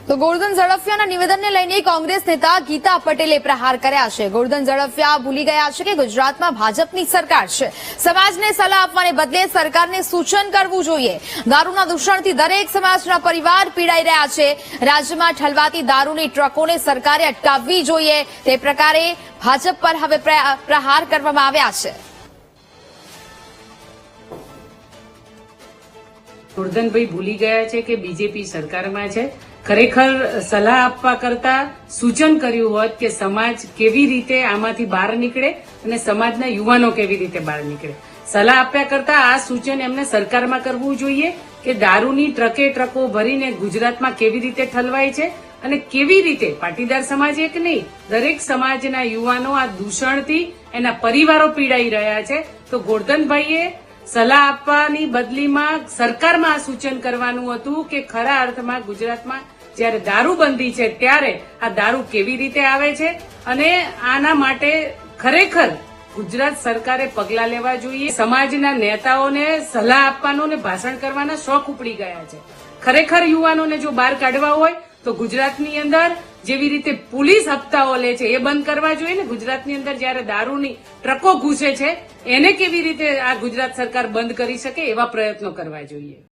તો ગોરધન ઝડફિયાના નિવેદનને લઈને કોંગ્રેસ નેતા ગીતા પટેલે પ્રહાર કર્યા છે। ગોરધન ઝડફિયા ભૂલી ગયા છે કે ગુજરાતમાં ભાજપની સરકાર છે। સમાજને સલાહ આપવાને બદલે સરકારને સૂચન કરવું જોઈએ। દારૂના દૂષણથી દરેક સમાજના પરિવાર પીડાઈ રહ્યા છે। રાજ્યમાં ઠલવાતી દારૂની ટ્રકોને સરકારે અટકાવવી જોઈએ। તે પ્રકારે ભાજપ પર હવે પ્રહાર કરવામાં આવ્યા છે। ગોરધનભાઈ ભૂલી ગયા છે કે બીજેપી સરકારમાં છે। ખરેખર સલાહ આપવા કરતા સૂચન કર્યું હોત કે સમાજ કેવી રીતે આમાંથી બહાર નીકળે અને સમાજના યુવાનો કેવી રીતે બહાર નીકળે। સલાહ આપ્યા કરતા આ સૂચન એમને સરકારમાં કરવું જોઈએ કે દારૂની ટ્રકો ભરીને ગુજરાતમાં કેવી રીતે ઠલવાય છે અને કેવી રીતે પાટીદાર સમાજ એક નહીં દરેક સમાજના યુવાનો આ દૂષણથી એના પરિવારો પીડાઈ રહ્યા છે। તો ગોરધનભાઈએ સલાહ આપવાની બદલીમાં સરકારમાં આ સૂચન કરવાનું હતું કે ખરા અર્થમાં ગુજરાતમાં જ્યારે દારૂબંધી છે ત્યારે આ દારૂ કેવી રીતે આવે છે અને આના માટે ખરેખર ગુજરાત સરકારે પગલાં લેવા જોઈએ। સમાજના નેતાઓને સલાહ આપવાનો ને ભાષણ કરવાના શોખ ઉપડી ગયા છે। ખરેખર યુવાનોને જો બહાર કાઢવા હોય તો ગુજરાતની અંદર જેવી રીતે પોલીસ હપ્તાઓ લે છે એ બંધ કરવા જોઈએ ને। ગુજરાતની અંદર જયારે દારૂની ટ્રકો ઘૂસે છે એને કેવી રીતે આ ગુજરાત સરકાર બંધ કરી શકે એવા પ્રયત્નો કરવા જોઈએ।